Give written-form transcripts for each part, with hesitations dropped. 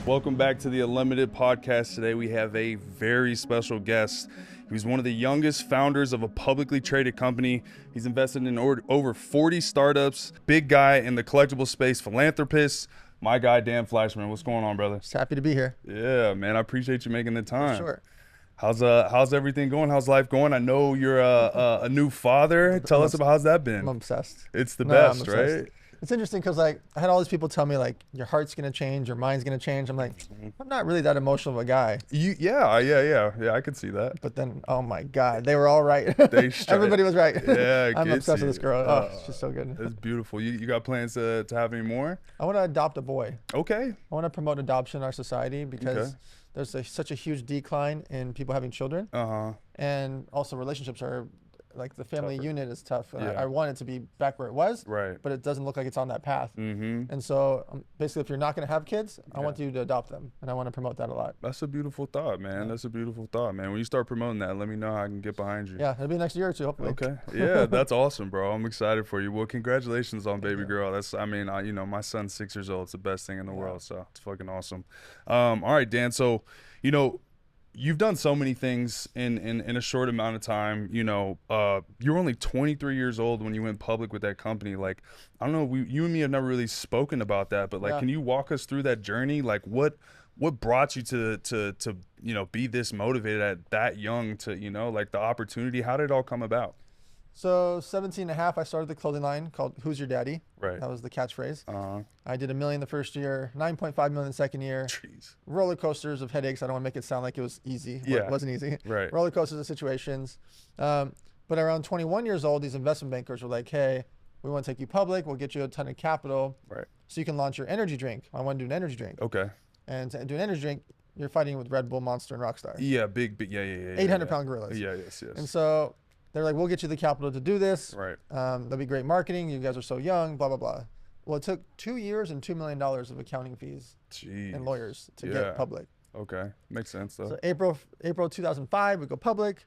Welcome back to the Unlimited Podcast. Today we have a very special guest. He's one of the youngest founders of a publicly traded company. He's invested in over 40 startups. Big guy in the collectible space, philanthropist. My guy, Dan Fleyshman. What's going on, brother? Just happy to be here. Yeah, man. I appreciate you making the time. For sure. How's everything going? How's life going? I know you're a new father. Tell us about how's that been. I'm obsessed. It's the best, I'm obsessed. right? It's interesting because like I had all these people tell me like your heart's gonna change, your mind's gonna change. I'm like, I'm not really that emotional of a guy. Yeah. I could see that. But then, oh my God, they were all right. Everybody was right. Yeah, I'm obsessed with this girl. Oh, she's so good. It's beautiful. You got plans to have any more? I want to adopt a boy. Okay. I want to promote adoption in our society because there's such a huge decline in people having children. And also relationships are like the family unit is tough. And I want it to be back where it was, but it doesn't look like it's on that path. And so basically, if you're not going to have kids, I want you to adopt them, and I want to promote that a lot. That's a beautiful thought, man. That's a beautiful thought, man. When you start promoting that, let me know how I can get behind you. Yeah, it'll be next year or two, hopefully. Okay. Yeah, that's awesome, bro. I'm excited for you. Well, congratulations on baby girl. That's, I mean, you know, my son's 6 years old. It's the best thing in the world, so it's fucking awesome. All right, Dan. So, you know, you've done so many things in a short amount of time. You know, you were only 23 years old when you went public with that company. Like, I don't know, you and me have never really spoken about that, but like, can you walk us through that journey? Like, what brought you to you know, be this motivated at that young to, you know, like the opportunity? How did it all come about? So 17 and a half, I started the clothing line called Who's Your Daddy? Right. That was the catchphrase. I did $1 million the first year, 9.5 million the second year. Jeez. Roller coasters of headaches. I don't want to make it sound like it was easy. Yeah. It wasn't easy. Right. Roller coasters of situations. But around 21 years old, these investment bankers were like, hey, we want to take you public. We'll get you a ton of capital. Right. So you can launch your energy drink. I want to do an energy drink. Okay. And to do an energy drink, you're fighting with Red Bull, Monster, and Rockstar. Yeah, big, yeah. 800-pound gorillas. Yeah, yes. And so they're like, we'll get you the capital to do this. Right. There'll be great marketing. You guys are so young, blah, blah, blah. Well, it took 2 years and $2 million of accounting fees and lawyers to get public. Okay. Makes sense, though. So April 2005, we go public.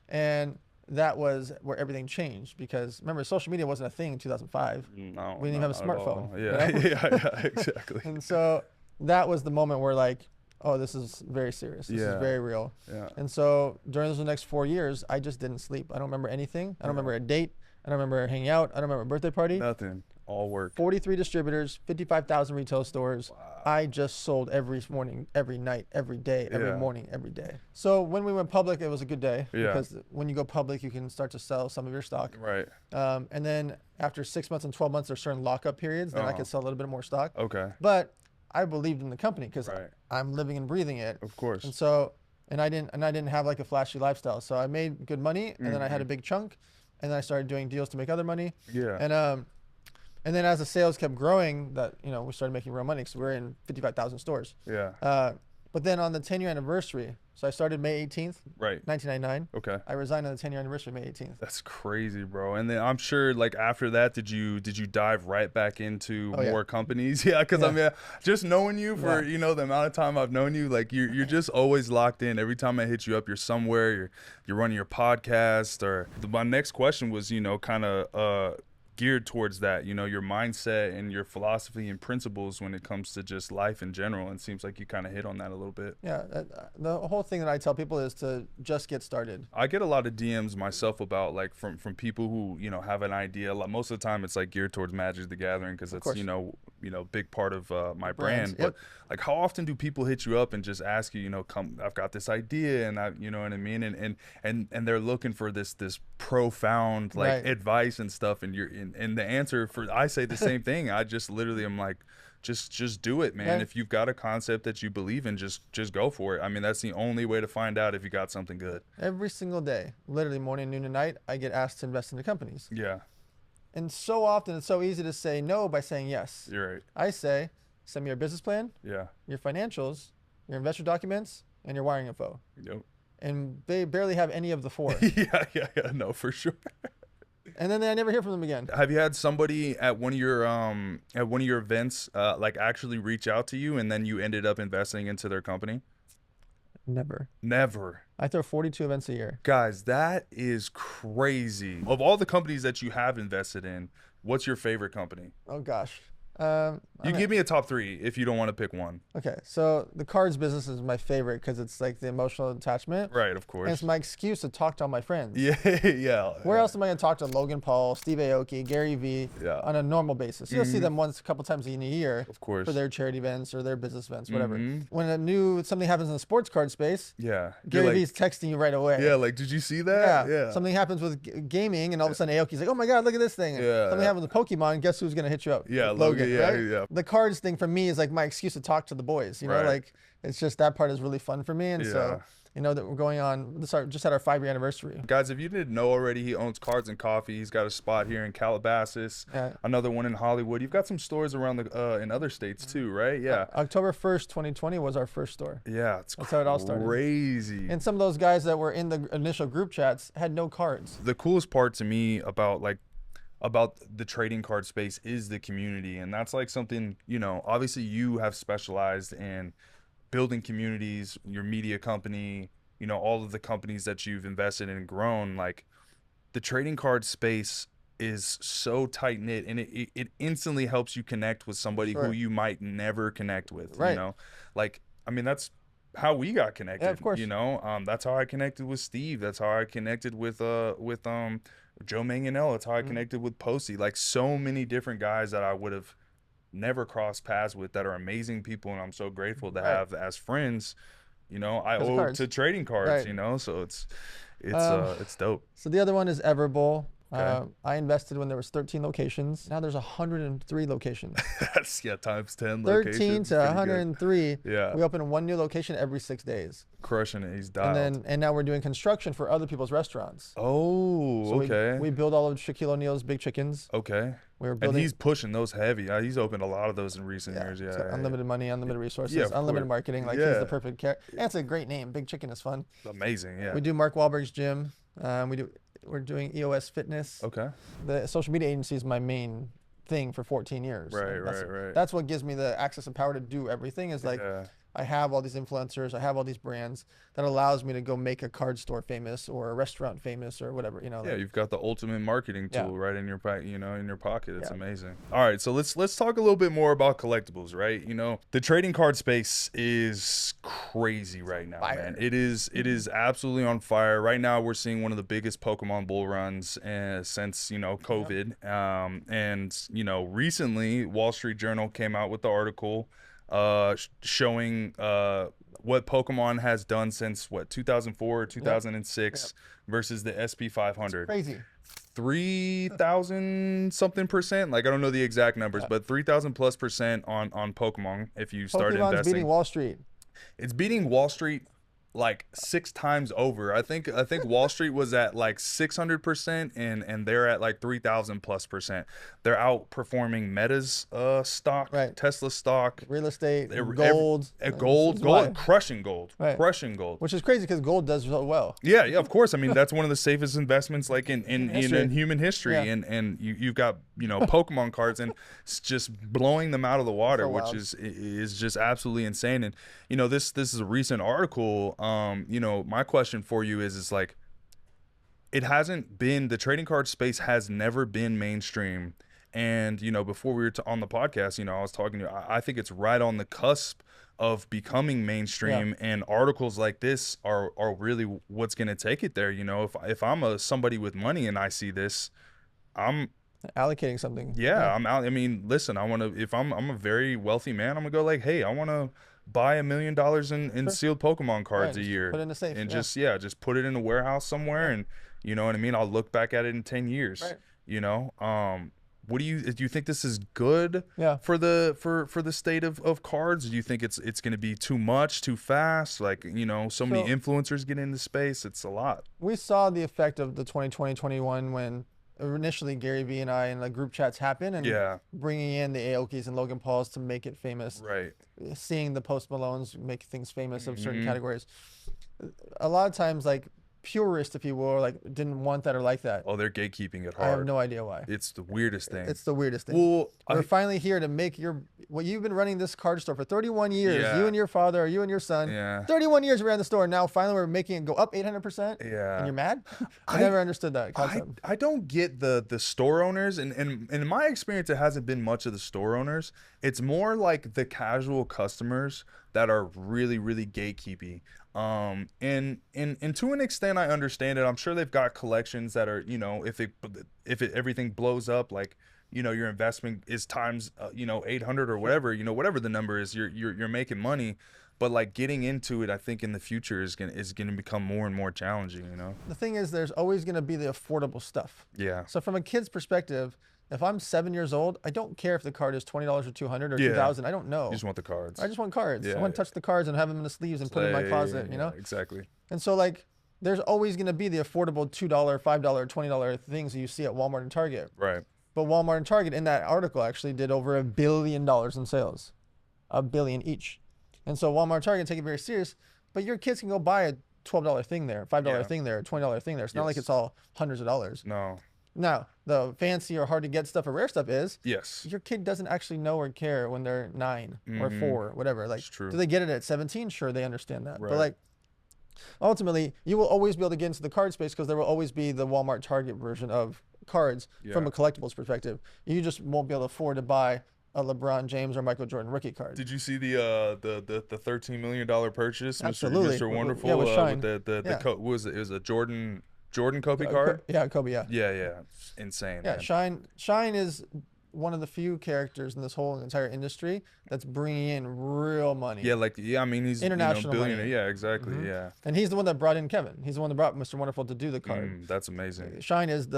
And that was where everything changed because, remember, social media wasn't a thing in 2005. No, we didn't even have a smartphone. Yeah, you know? yeah, exactly. And so that was the moment where like, oh, this is very serious. This is very real. Yeah. And so during those next 4 years, I just didn't sleep. I don't remember anything. I don't remember a date. I don't remember hanging out. I don't remember a birthday party. Nothing. All work. 43 distributors, 55,000 retail stores. Wow. I just sold every morning, every night, every day, every morning, every day. So when we went public, it was a good day because when you go public, you can start to sell some of your stock. Right. And then after 6 months and 12 months, there's certain lockup periods. Then I could sell a little bit more stock. Okay. But I believed in the company because I'm living and breathing it. Of course. And so, and I didn't have like a flashy lifestyle. So I made good money, and then I had a big chunk, and then I started doing deals to make other money. Yeah. And then as the sales kept growing, that we started making real money because we're in 55,000 stores. Yeah. But then on the 10-year anniversary, so I started May 18th, 1999. Okay. I resigned on the 10-year anniversary, May 18th. That's crazy, bro. And then I'm sure, like after that, did you dive right back into more companies? Yeah, because I mean, just knowing you for the amount of time I've known you, like you're just always locked in. Every time I hit you up, you're somewhere. You're running your podcast. Or my next question was, kind of geared towards that, your mindset and your philosophy and principles when it comes to just life in general. And it seems like you kind of hit on that a little bit. Yeah, the whole thing that I tell people is to just get started. I get a lot of DMs myself about like from people who have an idea. Most of the time it's like geared towards Magic the Gathering because it's big part of my brand. But like, how often do people hit you up and just ask you, come, I've got this idea, and you know what I mean, and they're looking for this profound like advice and stuff, and and the answer I say the same thing. I just literally am like, just do it, man. If you've got a concept that you believe in, just go for it. I mean, that's the only way to find out if you got something good. Every single day, literally morning, noon, and night, I get asked to invest into companies. Yeah. And so often it's so easy to say no by saying yes. You're right. I say, send me your business plan, your financials, your investor documents, and your wiring info. Yep. And they barely have any of the four. Yeah, no, for sure. And then I never hear from them again. Have you had somebody at one of your events like actually reach out to you and then you ended up investing into their company? Never. I throw 42 events a year. Guys, that is crazy. Of all the companies that you have invested in, what's your favorite company? Oh gosh. You give me a top 3 if you don't want to pick one. Okay, so the cards business is my favorite because it's like the emotional attachment. Right, of course. And it's my excuse to talk to all my friends. Yeah, yeah. Where else am I going to talk to Logan Paul, Steve Aoki, Gary Vee on a normal basis? You'll see them once, a couple times in a year. Of course. For their charity events or their business events, whatever. When something happens in the sports card space, Gary Vee's texting you right away. Yeah, like, did you see that? Yeah. Something happens with gaming, and all of a sudden Aoki's like, oh my God, look at this thing. Something happens with Pokemon, guess who's going to hit you up? Yeah, Logan, right? Yeah. The cards thing for me is like my excuse to talk to the boys, you know, like it's just that part is really fun for me. And so, you know, that we're going on, just had our 5-year anniversary. Guys, if you didn't know already, he owns Cards and Coffee. He's got a spot here in Calabasas, another one in Hollywood. You've got some stores around in other states too, right? Yeah. October 1st, 2020 was our first store. Yeah, that's how it all started. Crazy. And some of those guys that were in the initial group chats had no cards. The coolest part to me about the trading card space is the community, and that's like something, you know, obviously you have specialized in building communities, your media company, you know, all of the companies that you've invested in and grown. Like, the trading card space is so tight knit, and it instantly helps you connect with somebody who you might never connect with. You know, like, I mean, that's how we got connected. Yeah, of course. You know, that's how I connected with Steve. That's how I connected with Joe Manganiello. That's how I connected with Posey. Like, so many different guys that I would have never crossed paths with that are amazing people, and I'm so grateful to have as friends. You know, I owe to trading cards. You know, so it's dope. So the other one is Everbowl. I invested when there was 13 locations. Now there's 103 locations. That's times 10 13 to 103. Yeah. We open one new location every 6 days. Crushing it. He's dialed. And now we're doing construction for other people's restaurants. Oh, so okay. We build all of Shaquille O'Neal's Big Chickens. Okay. We're building. And he's pushing those heavy. He's opened a lot of those in recent years. So unlimited money, unlimited resources, unlimited marketing. Like, he's the perfect character. And it's a great name. Big Chicken is fun. Amazing. Yeah. We do Mark Wahlberg's gym. We're doing EOS Fitness. Okay. The social media agency is my main thing for 14 years. Right. That's what gives me the access and power to do everything. Is like, I have all these influencers, I have all these brands that allows me to go make a card store famous or a restaurant famous or whatever, you know. Yeah, you've got the ultimate marketing tool right in your pocket. It's amazing. All right, so let's talk a little bit more about collectibles, right? You know, the trading card space is crazy right now, man. It is absolutely on fire. Right now we're seeing one of the biggest Pokemon bull runs since, you know, COVID. And, you know, recently Wall Street Journal came out with the article showing what Pokemon has done since 2004 or 2006 versus the SP 500. Crazy. 3,000 something percent. Like, I don't know the exact numbers, but 3,000+% on Pokemon if you start investing. Pokemon's beating Wall Street. It's beating Wall Street like 6 times over. I think Wall Street was at like 600% and they're at like 3,000+%. They're outperforming Meta's stock, Tesla stock, real estate, gold, crushing gold, crushing gold. Which is crazy because gold does so well. Yeah, of course. I mean, that's one of the safest investments like in human history. And you've got, you know, Pokemon cards and it's just blowing them out of the water, which is just absolutely insane. And you know, this is a recent article. You know, my question for you is like, it hasn't been, the trading card space has never been mainstream. And, you know, before we were on the podcast, you know, I was talking to you, I think it's right on the cusp of becoming mainstream, and articles like this are really what's going to take it there. You know, if I'm somebody with money and I see this, I'm allocating something. I'm out. I mean, listen, if I'm a very wealthy man, I'm gonna go like, hey, I want to buy $1 million in sealed Pokemon cards a year. Put it in a safe. And just put it in a warehouse somewhere, and you know what I mean? I'll look back at it in 10 years. You know? What do you think this is good for the state of cards? Do you think it's going to be too much, too fast? Like, you know, so many influencers get into space. It's a lot. We saw the effect of the 2020-21 when initially Gary Vee and I in the group chats happened, and bringing in the Aokis and Logan Pauls to make it famous. Right. Seeing the Post Malones make things famous of certain categories. A lot of times, like, purists, if you will, like, didn't want that or like that. Oh, they're gatekeeping it hard. I have no idea why. It's the weirdest thing. It's the weirdest thing. Well, we're finally here to make well, you've been running this card store for 31 years. Yeah. You and your father, or you and your son. Yeah. 31 years we ran the store. Now finally we're making it go up 800%. Yeah. And you're mad? I never understood that concept. I don't get the store owners, and in my experience, it hasn't been much of the store owners. It's more like the casual customers that are really, really gatekeepy. And to an extent, I understand it. I'm sure they've got collections that are, you know, if everything blows up, like, you know, your investment is times, you know, 800 or whatever, you know, whatever the number is, you're making money. But like getting into it, I think in the future is gonna become more and more challenging, you know. The thing is, there's always gonna be the affordable stuff. Yeah. So from a kid's perspective, if I'm 7 years old, I don't care if the card is $20 or $200 or $2,000. I don't know. You just want the cards. I just want cards. Yeah, I want to touch the cards and have them in the sleeves and put them in my closet. You know. Exactly. And so like, there's always gonna be the affordable $2, $5, $20 things that you see at Walmart and Target. Right. But Walmart and Target in that article actually did over $1 billion in sales, $1 billion each. And so Walmart and Target take it very serious, but your kids can go buy a $12 thing there, $5 thing there, $20 thing there. It's not like it's all hundreds of dollars. No. Now, the fancy or hard to get stuff or rare stuff is, your kid doesn't actually know or care when they're 9 or 4, whatever. Like, do they get it at 17? Sure, they understand that. Right. But like, ultimately, you will always be able to get into the card space because there will always be the Walmart Target version of cards from a collectibles perspective. You just won't be able to afford to buy a LeBron James or Michael Jordan rookie card. Did you see the $13 million purchase, Absolutely. Mr. Wonderful? Yeah, with Shine. With what was it? It was a Jordan Kobe card? Yeah, Kobe, yeah. Yeah. Insane. Yeah, man. Shine is one of the few characters in this whole entire industry that's bringing in real money. Yeah, I mean, he's international billionaire. money. Yeah, exactly. Yeah. And he's the one that brought in Kevin. He's the one that brought Mr. Wonderful to do the card. That's amazing. Shine is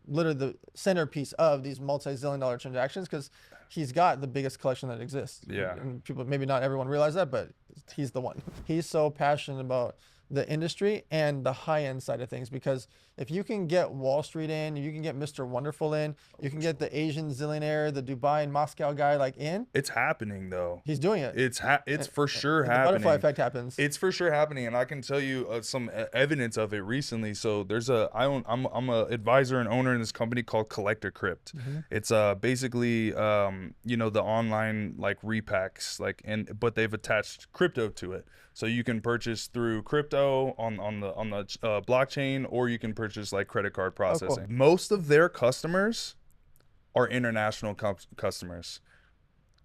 literally the centerpiece of these multi-zillion-dollar transactions because he's got the biggest collection that exists. Yeah. And people, maybe not everyone realize that, but he's the one. He's so passionate about the industry and the high-end side of things because if you can get Wall Street in, you can get Mr. Wonderful in, you can get the Asian zillionaire, the Dubai and Moscow guy like in. It's happening though. He's doing it. It's for sure the happening. The butterfly effect happens. It's for sure happening, and I can tell you some evidence of it recently. So there's I'm a advisor and owner in this company called Collectibles. It's basically you know, the online like repacks but they've attached crypto to it. So you can purchase through crypto on the blockchain, or you can purchase like credit card processing. Cool. Most of their customers are international customers.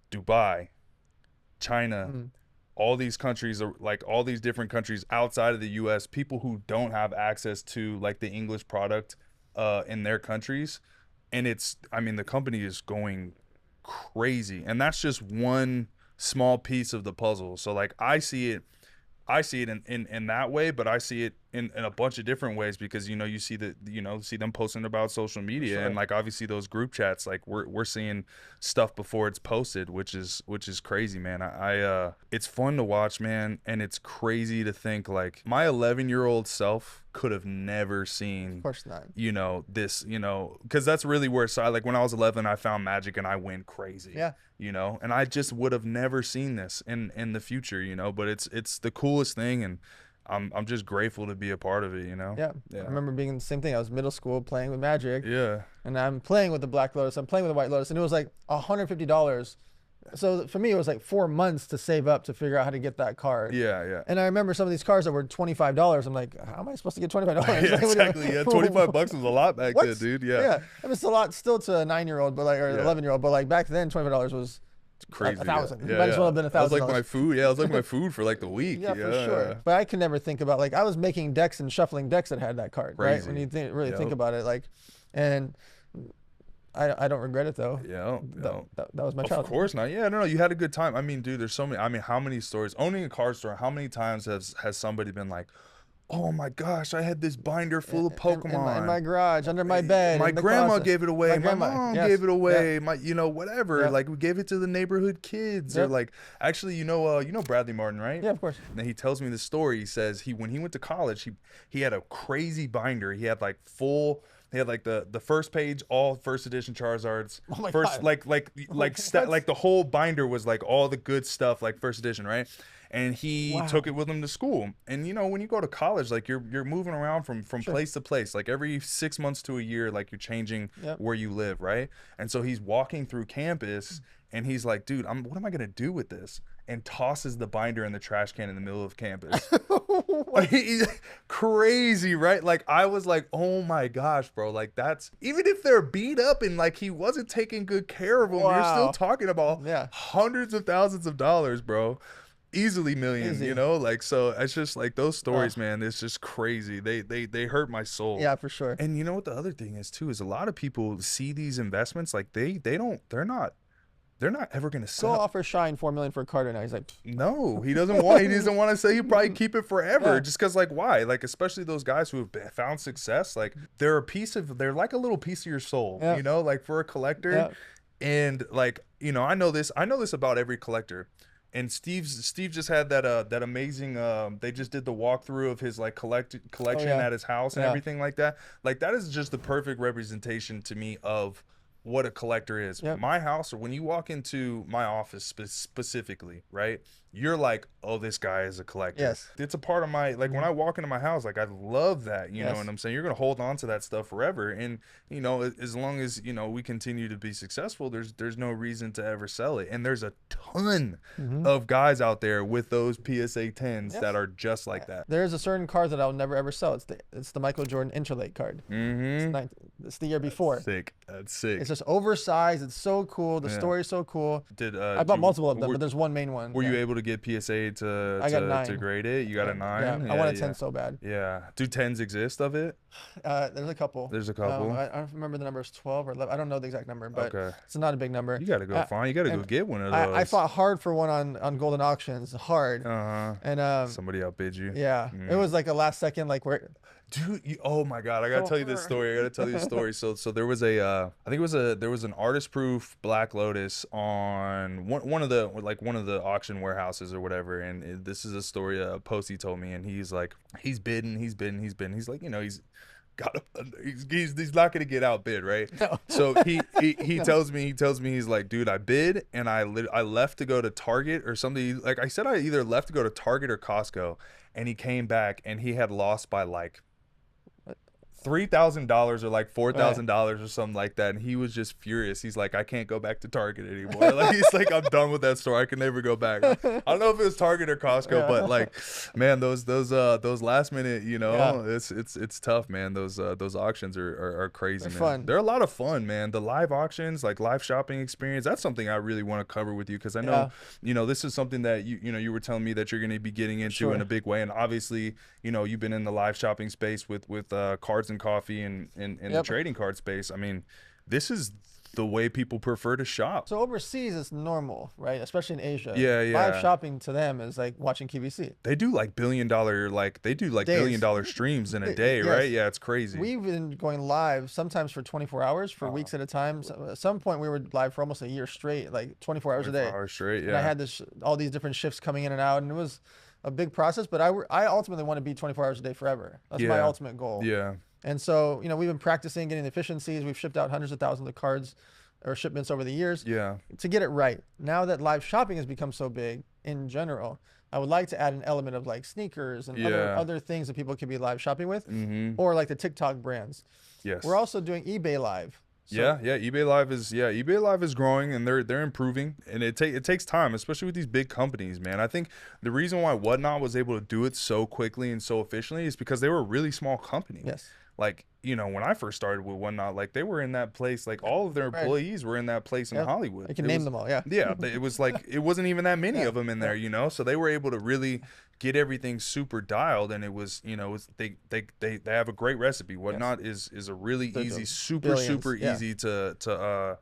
Dubai, China, all these countries are like all these different countries outside of the US, people who don't have access to like the English product in their countries. And I mean, the company is going crazy. And that's just one small piece of the puzzle. So like I see it in that way, but I see it in a bunch of different ways because, you know, you see them posting about social media and like obviously those group chats, like we're seeing stuff before it's posted, which is crazy, man. It's fun to watch, man. And it's crazy to think like my 11-year-old self could have never seen, of course not, you know, this, you know, because that's really where like when I was 11, I found Magic and I went crazy. Yeah. You know, and I just would have never seen this in the future, you know, but it's the coolest thing, and I'm just grateful to be a part of it, you know. Yeah. I remember being the same thing. I was middle school playing with Magic. Yeah. And I'm playing with the Black Lotus. I'm playing with the White Lotus, and it was like $150. So for me, it was like 4 months to save up to figure out how to get that card. Yeah. And I remember some of these cards that were $25. I'm like, how am I supposed to get $25? Yeah, exactly. Yeah, $25 was a lot back then, dude. Yeah. I mean, it's a lot still to a 9-year-old, but like, or 11-year-old, but like back then, $25 was crazy. $1,000. Might as well have been $1,000. That was like my food. Yeah, it was like my food for like the week. Yeah, for sure. But I could never think about, like, I was making decks and shuffling decks that had that card, right? When you really think about it, like, and I don't regret it though. Yeah, that was my childhood. Of course not. Yeah, no, you had a good time. I mean, dude, there's so many. I mean, how many stories? Owning a card store, how many times has somebody been like, oh my gosh, I had this binder full of Pokemon in my garage, under my bed. My grandma gave it away. My mom gave it away. Yeah. My, you know, whatever. Yeah. Like we gave it to the neighborhood kids, or like, actually, you know Bradley Martin, right? Yeah, of course. And he tells me this story. He says when he went to college, he had a crazy binder. He had like full. He had like the first page, all first edition Charizards. Oh my God. Like the whole binder was like all the good stuff, like first edition, right? And he took it with him to school. And you know, when you go to college, like you're moving around from place to place. Like every 6 months to a year, like you're changing where you live, right? And so he's walking through campus and he's like, dude, what am I gonna do with this? And tosses the binder in the trash can in the middle of campus. Crazy, right? Like, I was like, oh my gosh, bro. Like, that's, even if they're beat up and like he wasn't taking good care of them, you're still talking about hundreds of thousands of dollars, bro. Easily millions, you know? Like, so it's just like those stories, man, it's just crazy. They hurt my soul. Yeah, for sure. And you know what the other thing is too, is a lot of people see these investments like they're not ever gonna sell. Go offer Shine $4 million for a card right now. He's like, no, he doesn't want to say. He'll probably keep it forever, just because, like, why? Like, especially those guys who have found success, like, they're like a little piece of your soul, you know, like for a collector. And like, you know, I know this about every collector. And Steve just had that amazing, they just did the walkthrough of his like collection at his house and everything like that. Like, that is just the perfect representation to me of what a collector is. My house, or when you walk into my office specifically, right, you're like, oh, this guy is a collector. It's a part of my, like, when I walk into my house, like, I love that, you know what I'm saying? You're gonna hold on to that stuff forever, and you know, as long as, you know, we continue to be successful, there's no reason to ever sell it. And there's a ton of guys out there with those PSA 10s that are just like that. There's a certain card that I'll never ever sell. It's the Michael Jordan Interlake card. It's the year before. Sick. That's sick. It's just oversized. It's so cool. The story's so cool. I bought multiple of them, but there's one main one. Were you able to get PSA to grade it? You got a 9? Yeah, I want a 10 so bad. Yeah. Do 10s exist of it? There's a couple. There's a couple. I don't remember the number. Is 12 or 11. I don't know the exact number, but it's not a big number. You gotta go find. You gotta go get one of those. I fought hard for one on Golden Auctions. Hard. And somebody outbid you. Yeah. It was like a last second, like where. Dude, oh my God, I gotta tell you this story. So there was I think there was an artist proof Black Lotus on one of the auction warehouses or whatever, and this is a story Posty told me, and he's like, he's bidding, he's like, you know, he's not gonna get outbid, right? No. So he tells me, he's like, dude, I bid and I left to go to Target or something. Like, I said, I either left to go to Target or Costco, and he came back and he had lost by like $3,000 or like $4,000 or something like that, and he was just furious. He's like, I can't go back to Target anymore. Like, he's like, I'm done with that store. I can never go back. I don't know if it was Target or Costco, but like, man, those last minute, you know, it's tough, man. Those auctions are crazy. They're fun. They're a lot of fun, man. The live auctions, like live shopping experience, that's something I really want to cover with you, because I know, you know, this is something that you were telling me that you're going to be getting into in a big way, and obviously, you know, you've been in the live shopping space with cards and coffee and the trading card space. I mean, this is the way people prefer to shop. So overseas it's normal, right? Especially in Asia. Yeah. Live shopping to them is like watching QVC. They do like billion dollar streams in a day, right? Yeah, it's crazy. We've been going live sometimes for 24 hours for weeks at a time. So at some point we were live for almost a year straight, like 24 hours a day. 24 hours straight, yeah. And I had all these different shifts coming in and out, and it was a big process, but I ultimately want to be 24 hours a day forever. That's my ultimate goal. Yeah. And so, you know, we've been practicing getting the efficiencies. We've shipped out hundreds of thousands of cards or shipments over the years to get it right. Now that live shopping has become so big in general, I would like to add an element of like sneakers and other things that people can be live shopping with, or like the TikTok brands. Yes. We're also doing eBay Live. So, eBay Live is growing, and they're improving, and it takes time, especially with these big companies, man. I think the reason why Whatnot was able to do it so quickly and so efficiently is because they were a really small company. Yes. Like, you know, when I first started with Whatnot, like, they were in that place, like all of their employees were in that place in Hollywood. I can name them all, Yeah, it was like, it wasn't even that many of them in there, you know? So they were able to really get everything super dialed, and it was, you know, they have a great recipe. Whatnot is a really easy, super easy to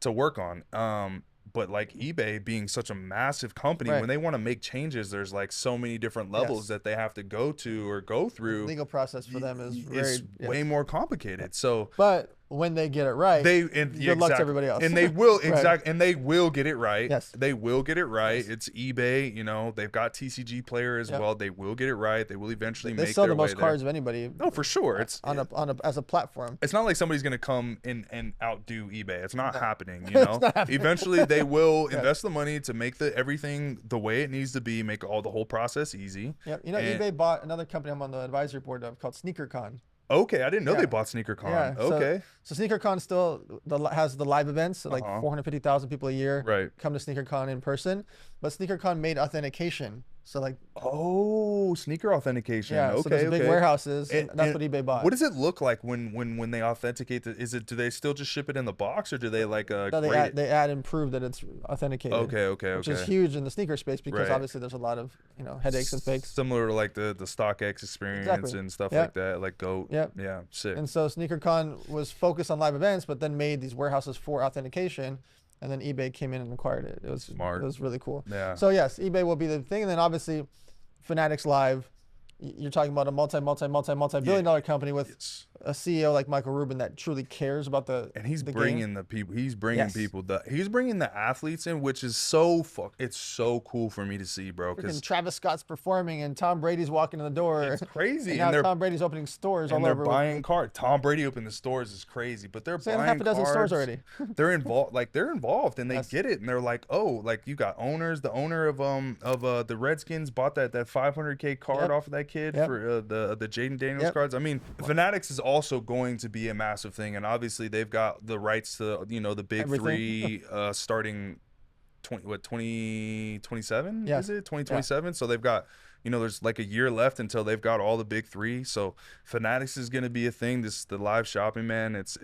work on. But like eBay being such a massive company, when they want to make changes, there's like so many different levels that they have to go to or go through. The legal process for them is way more complicated. So, but when they get it right, good luck to everybody else. And they will and they will get it right. Yes, they will get it right. Yes. It's eBay. You know, they've got TCG player as well. They will get it right. They will eventually make. They sell the most cards of anybody. No, for sure. It's as a platform. It's not like somebody's gonna come in and outdo eBay. It's not happening. You know, eventually they will invest the money to make everything the way it needs to be. Make the whole process easy. Yep. You know, eBay bought another company I'm on the advisory board of called SneakerCon. Okay, I didn't know they bought SneakerCon. Yeah. Okay. So SneakerCon still has the live events, so like 450,000 people a year come to SneakerCon in person. But SneakerCon made authentication. So like, oh, sneaker authentication. yeah. Okay, So there's big warehouses, and that's what eBay bought. What does it look like when they authenticate? Do they still just ship it in the box, or do they like no, they add and prove that it's authenticated. Okay. Which is huge in the sneaker space because obviously there's a lot of headaches and fakes. Similar to like the StockX experience and stuff like that, like GOAT. Yeah, sick. And so SneakerCon was focused on live events, but then made these warehouses for authentication. And then eBay came in and acquired it. It was smart. It was really cool. Yeah. So yes, eBay will be the thing, and then obviously, Fanatics Live. You're talking about a multi-billion-dollar company with a CEO like Michael Rubin that truly cares about the and he's the bringing game. the people. He's bringing people. He's bringing the athletes in, which is so It's so cool for me to see, bro. Because Travis Scott's performing and Tom Brady's walking in the door. It's crazy. And now Tom Brady's opening stores all over. And they're buying cards. Tom Brady opening the stores is crazy, but they're buying half a dozen stores already. They're involved. Like they're involved, and they get it, and they're like, oh, like you got owners. The owner of the Redskins bought that $500K card off of that kid for the Jaden Daniels cards. I mean, Fanatics is also going to be a massive thing, and obviously they've got the rights to the big three starting 2027 is it 2027? So they've got there's like a year left until they've got all the big three. So Fanatics is going to be a thing. The live shopping, man. It's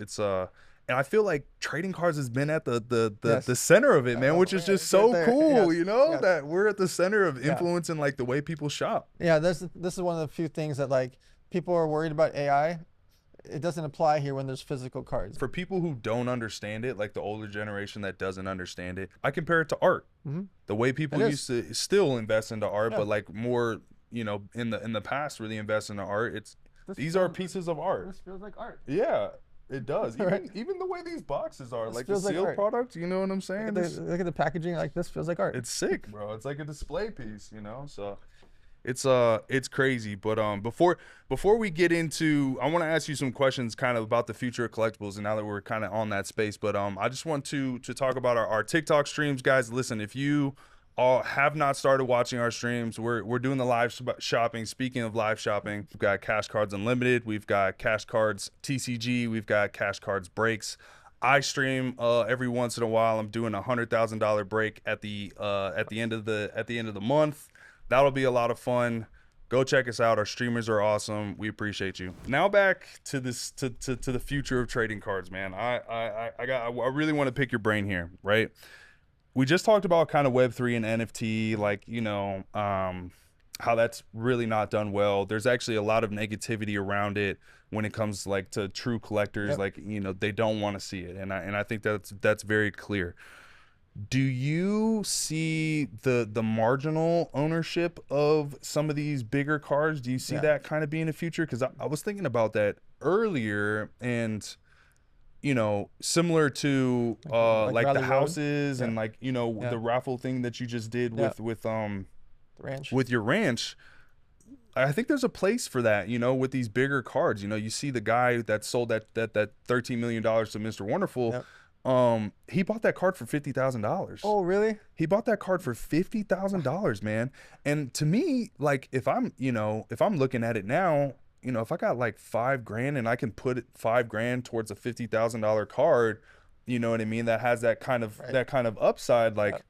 and I feel like trading cards has been at the center of it, man, which is just so cool, that we're at the center of influencing like the way people shop. Yeah, this is one of the few things that like people are worried about AI. It doesn't apply here when there's physical cards. For people who don't understand it, like the older generation that doesn't understand it, I compare it to art. The way people used to still invest into art, but like more, in the past really invest into art. These are pieces of art. This feels like art. Yeah. It does. Even the way these boxes are, like the seal product, you know what I'm saying? Look at the packaging. Like this feels like art. It's sick, bro. It's like a display piece, So it's crazy. But before we get into, I want to ask you some questions kind of about the future of collectibles. And now that we're kind of on that space, but I just want to talk about our TikTok streams, guys. Listen, if you all have not started watching our streams, we're doing the live shopping. Speaking of live shopping, we've got Cash Cards Unlimited, we've got Cash Cards TCG, we've got Cash Cards Breaks. I stream every once in a while. I'm doing $100,000 break at the end of the month. That'll be a lot of fun. Go check us out. Our streamers are awesome. We appreciate you. Now back to this to the future of trading cards, man. I really want to pick your brain here, right? We just talked about kind of Web3 and NFT, like, how that's really not done well. There's actually a lot of negativity around it when it comes like to true collectors, like, they don't want to see it. And I think that's very clear. Do you see the marginal ownership of some of these bigger cards? Do you see that kind of being the future? Because I was thinking about that earlier, and similar to like the houses and like the raffle thing that you just did with your ranch. I think there's a place for that, with these bigger cards. You see the guy that sold that $13 million to Mr. Wonderful. He bought that card for $50,000. Oh, really? He bought that card for $50,000, man. And to me, like if I'm looking at it now, if I got like $5,000 and I can put $5,000 towards a $50,000 card, you know what I mean? That has that kind of upside. Like,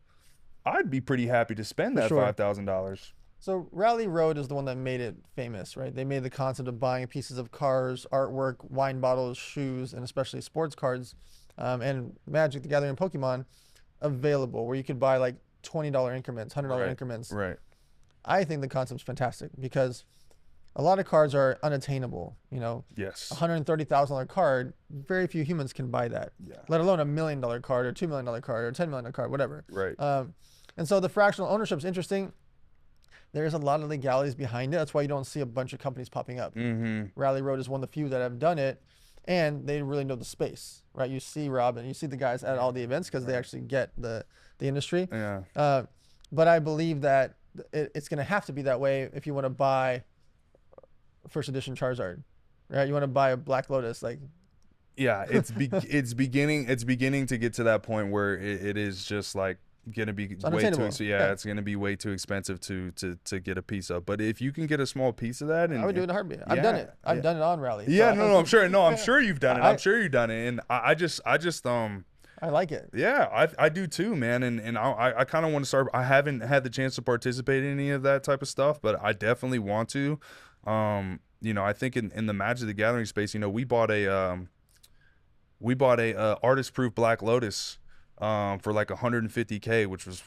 I'd be pretty happy to spend that $5,000. So Rally Road is the one that made it famous, right? They made the concept of buying pieces of cars, artwork, wine bottles, shoes, and especially sports cards, and Magic the Gathering and Pokemon available, where you could buy like $20 increments, $100 increments. Right. I think the concept's fantastic because a lot of cards are unattainable, Yes. $130,000 card, very few humans can buy that. Yeah. Let alone $1 million card or $2 million card or $10 million card, whatever. Right. And so the fractional ownership is interesting. There's a lot of legalities behind it. That's why you don't see a bunch of companies popping up. Rally Road is one of the few that have done it, and they really know the space, right? You see Rob and you see the guys at all the events because they actually get the industry. Yeah. But I believe that it's going to have to be that way if you want to buy first edition Charizard, right? You want to buy a Black Lotus, like. Yeah, it's beginning to get to that point where it is just like gonna be way too it's gonna be way too expensive to get a piece of. But if you can get a small piece of that, and I would do it in a heartbeat. I've done it. I've done it on rally. Yeah, no, I'm sure. No, I'm sure you've done it. I'm sure you've done it. And I just I like it. Yeah, I do too, man. And I kind of want to start. I haven't had the chance to participate in any of that type of stuff, but I definitely want to. You know, I think in the Magic the Gathering space, you know, we bought a artist proof Black Lotus for like $150K, which was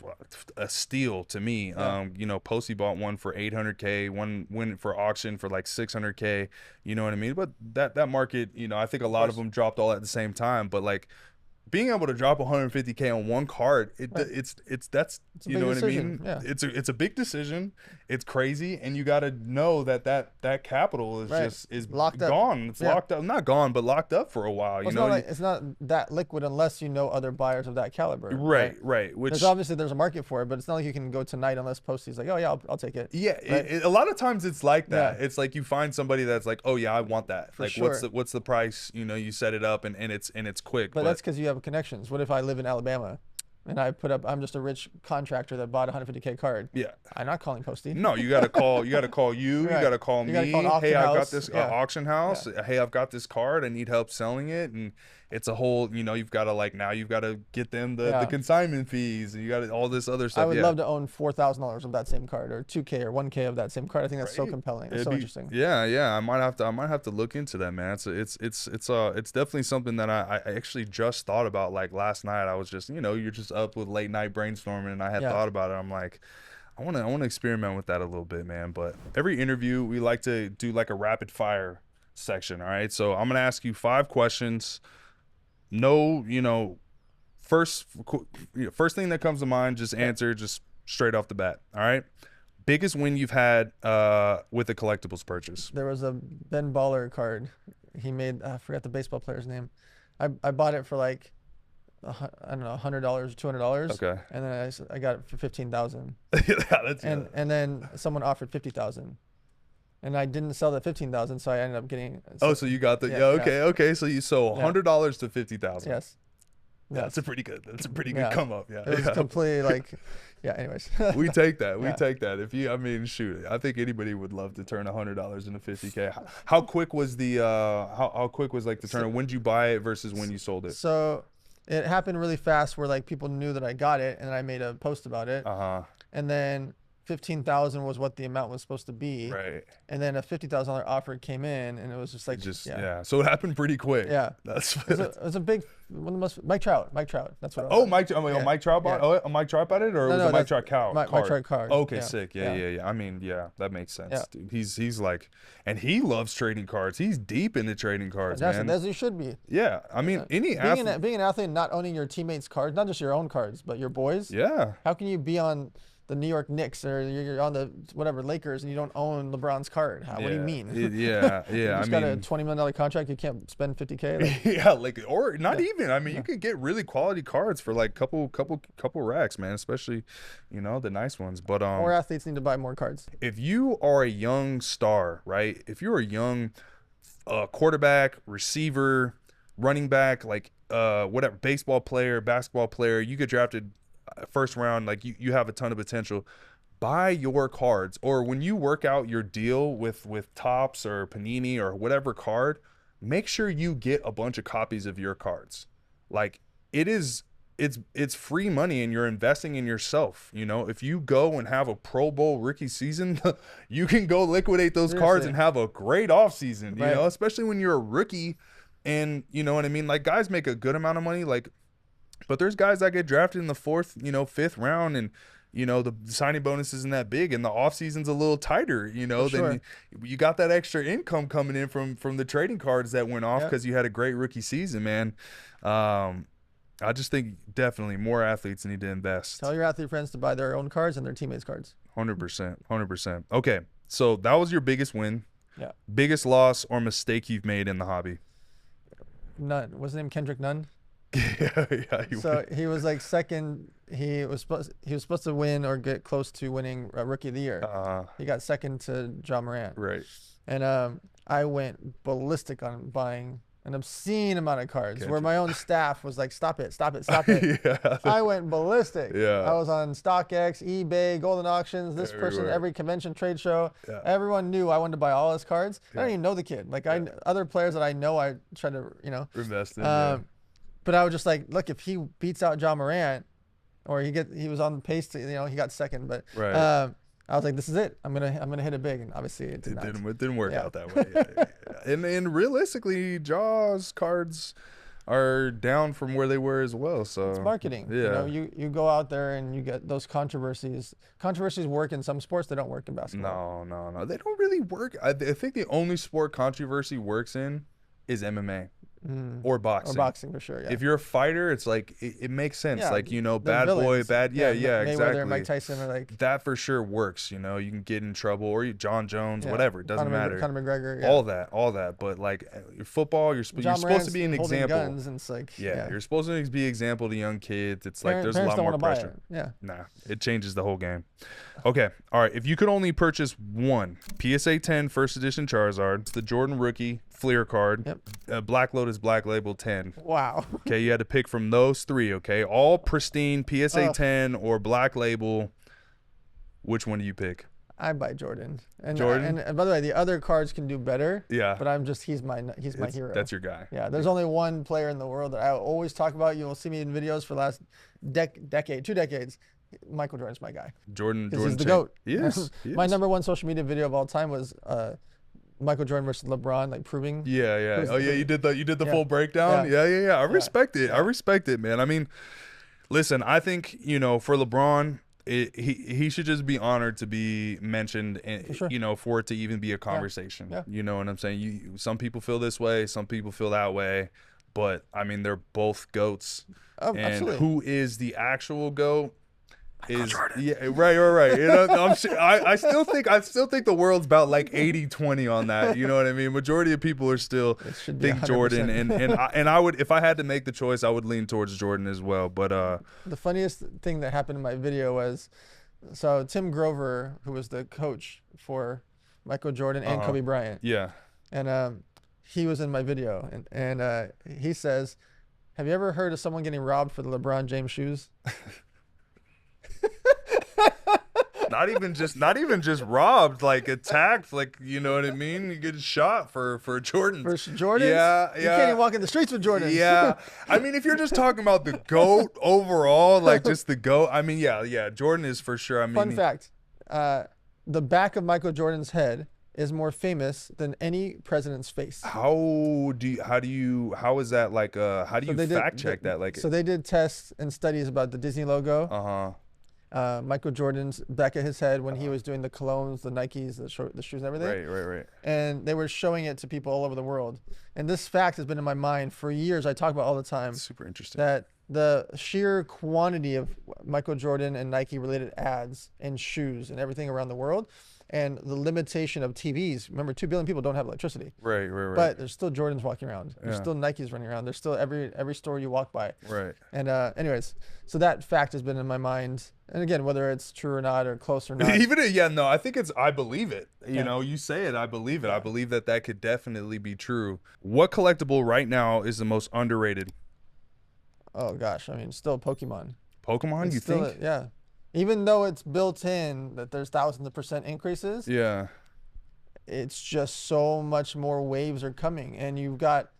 a steal to me. Yeah. You know, Posey bought one for $800K, one went for auction for like $600K. You know what I mean? But that market, you know, I think a lot of them dropped all at the same time. But like, being able to drop 150K on one card, it's you know what I mean? Yeah. It's a big decision. It's crazy, and you got to know that capital is is locked gone. Up. It's locked up, not gone, but locked up for a while. Well, it's not that liquid unless you know other buyers of that caliber. Right. Which obviously there's a market for it, but it's not like you can go tonight unless Posty's like, oh yeah, I'll take it. Yeah, right? A lot of times it's like that. Yeah. It's like you find somebody that's like, oh yeah, I want that. For like sure. what's the price? You know, you set it up and it's quick. But that's because you have connections. What if I live in Alabama and I'm just a rich contractor that bought a 150K card? Yeah. I'm not calling Posty. No, you got to call you. Right. You got to call me. Hey, I've got this auction house. Yeah. Hey, I've got this card. I need help selling it. And it's a whole, you know, you've got to get them the consignment fees, and you got all this other stuff. I would love to own $4,000 of that same card, or 2K or 1K of that same card. I think that's so compelling. It's so interesting. Yeah. I might have to look into that, man. It's definitely something that I actually just thought about. Like last night, I was just, you know, you're just up with late night brainstorming, and I had thought about it. I'm like, I want to experiment with that a little bit, man. But every interview, we like to do like a rapid fire section. All right, so I'm gonna ask you 5 questions. No, you know, first thing that comes to mind, just answer just straight off the bat. All right. Biggest win you've had with a collectibles purchase? There was a Ben Baller card. He made, I forgot the baseball player's name. I bought it for like, I don't know, $100 or $200. Okay. And then I got it for $15,000. Yeah, and then someone offered $50,000. And I didn't sell the $15,000, so I ended up getting. So you got the okay. So you sold $100 to $50,000. Yes. That's a pretty good. That's a pretty good come up. Yeah. It was completely like, Anyways. We take that. We take that. If you, I mean, shoot, I think anybody would love to turn $100 into $50K. How quick was the how quick was like the turn? When did you buy it versus when you sold it? So it happened really fast, where like people knew that I got it, and I made a post about it. And then 15,000 was what the amount was supposed to be. Right. And then a $50,000 offer came in, and it was just like, So it happened pretty quick. Yeah. That's it was a big one of the most. Mike Trout. That's what. Mike Trout bought. Oh, Mike Trout bought it, or was it Mike Trout card? Mike Trout card. Okay, sick. Yeah. I mean, that makes sense, dude. He's like, and he loves trading cards. He's deep into trading cards, man. As you should be. Yeah, I mean, being an athlete and not owning your teammates' cards, not just your own cards, but your boys. Yeah. How can you be on the New York Knicks, or you're on the whatever Lakers, and you don't own LeBron's card? What do you mean? Yeah. You just got a $20 million contract. You can't spend $50K. Or not even. I mean, you could get really quality cards for like couple racks, man. Especially, you know, the nice ones. But more athletes need to buy more cards. If you are a young star, right? If you're a young quarterback, receiver, running back, like whatever, baseball player, basketball player, you get drafted first round, like you have a ton of potential. Buy your cards, or when you work out your deal with Topps or Panini or whatever card, make sure you get a bunch of copies of your cards. Like it's free money, and you're investing in yourself. You know, if you go and have a Pro Bowl rookie season, you can go liquidate those cards and have a great off season. You know, especially when you're a rookie, and you know what I mean. Like, guys make a good amount of money, but there's guys that get drafted in the 4th, 5th round, and you know the signing bonus isn't that big, and the offseason's a little tighter. You know, then you got that extra income coming in from the trading cards that went off because you had a great rookie season, man. I just think definitely more athletes need to invest. Tell your athlete friends to buy their own cards and their teammates' cards. 100%. Okay, so that was your biggest win. Yeah. Biggest loss or mistake you've made in the hobby? None. What's his name? Kendrick Nunn. Yeah. He was like second. He was supposed to win or get close to winning Rookie of the Year. He got second to John Morant. Right. And I went ballistic on buying an obscene amount of cards where my own staff was like, stop it, stop it, stop it. Yeah. I went ballistic. Yeah. I was on StockX, eBay, Golden Auctions, this person, every convention, trade show. Yeah. Everyone knew I wanted to buy all his cards. I don't even know the kid. Like other players that I know, I tried to, invest in. But I was just like, look, if he beats out John Morant, or he was on pace to, he got second, but I was like, this is it. I'm gonna hit it big, and obviously it didn't work out that way. And realistically, Jaws cards are down from where they were as well. So it's marketing. You go out there and you get those controversies. Controversies work in some sports, they don't work in basketball. No, they don't really work. I think the only sport controversy works in is MMA. Or boxing. Or boxing for sure, yeah. If you're a fighter, it's like it makes sense. Yeah, like, bad boy, bad Mayweather, exactly. Mike Tyson are like that for sure works, you can get in trouble, or John Jones, whatever, it doesn't matter. Conor McGregor, all that. But like football, you're supposed to be an example. Guns, and it's like, you're supposed to be an example to young kids. It's like there's a lot more pressure. It changes the whole game. Okay, all right. If you could only purchase one PSA 10 first edition Charizard, it's the Jordan rookie Fleer card, Black Lotus Black Label 10. Wow. Okay, you had to pick from those three. Okay, all pristine PSA 10 or Black Label. Which one do you pick? I buy Jordan. And Jordan. And by the way, the other cards can do better. Yeah. But he's my hero. That's your guy. Yeah. There's only one player in the world that I always talk about. You will see me in videos for the last decade, 2 decades. Michael Jordan's my guy. Jordan. He's the GOAT. Yes. My #1 social media video of all time was Michael Jordan versus LeBron, like proving. Yeah. Oh yeah, you did the full breakdown. Yeah. I respect it. I respect it, man. I mean, listen, I think for LeBron, he should just be honored to be mentioned, and for it to even be a conversation. Yeah. You know what I'm saying? Some people feel this way, some people feel that way, but I mean, they're both GOATs. And absolutely. Who is the actual GOAT? Jordan. Right. I still think the world's about like 80-20 on that. You know what I mean? Majority of people are still think 100%. Jordan, and I would, if I had to make the choice, I would lean towards Jordan as well. But the funniest thing that happened in my video was, so Tim Grover, who was the coach for Michael Jordan and Kobe Bryant, and he was in my video, and he says, "Have you ever heard of someone getting robbed for the LeBron James shoes?" Not even just robbed, like attacked, like, you know what I mean? You get shot for Jordan. For Jordan? Yeah. You can't even walk in the streets with Jordan. Yeah. I mean, if you're just talking about the GOAT overall, like just the GOAT, I mean, yeah, Jordan is for sure. I mean, fun fact, the back of Michael Jordan's head is more famous than any president's face. How is that like how do you fact check that? Like, so they did tests and studies about the Disney logo. Michael Jordan's back of his head when he was doing the colognes, the Nikes, the shoes and everything. Right. And they were showing it to people all over the world. And this fact has been in my mind for years. I talk about all the time. That's super interesting. That the sheer quantity of Michael Jordan and Nike related ads and shoes and everything around the world, and the limitation of TVs. Remember, 2 billion people don't have electricity. Right. But there's still Jordans walking around. There's still Nikes running around. There's still every store you walk by. Right. And anyways, so that fact has been in my mind. And again, whether it's true or not, or close or not. I think I believe it. You know, you say it, I believe it. Yeah. I believe that could definitely be true. What collectible right now is the most underrated? Oh gosh, I mean, still Pokemon. Pokemon, you think? Yeah. Even though it's built in that there's thousands of % increases. Yeah. It's just so much more waves are coming, and you've got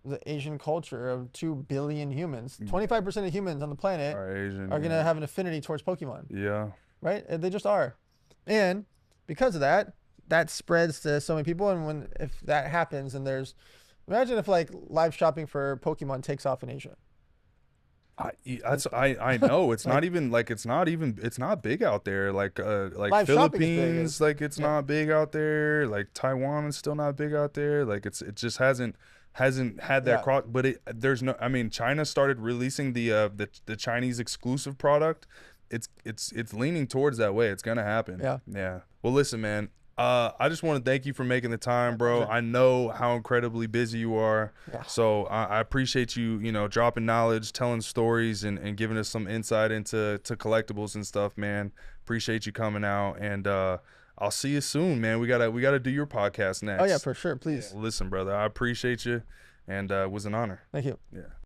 the Asian culture of 2 billion humans. 25% of humans on the planet are going to have an affinity towards Pokemon. Yeah. Right? They just are. And because of that, that spreads to so many people. And if that happens, and imagine if like live shopping for Pokemon takes off in Asia. I know it's not even like it's not big out there, like Live Philippines, like it's not big out there, like Taiwan is still not big out there, like it just hasn't had that cross. But there's no, I mean, China started releasing the Chinese exclusive product. It's leaning towards that way. It's gonna happen. Yeah. Well, listen, man, I just want to thank you for making the time, bro. I know how incredibly busy you are. So I appreciate you, dropping knowledge, telling stories, and giving us some insight into collectibles and stuff, man. Appreciate you coming out, and I'll see you soon, man. We gotta do your podcast next. Oh yeah, for sure. Please. Listen, brother, I appreciate you. and it was an honor. Thank you. Yeah.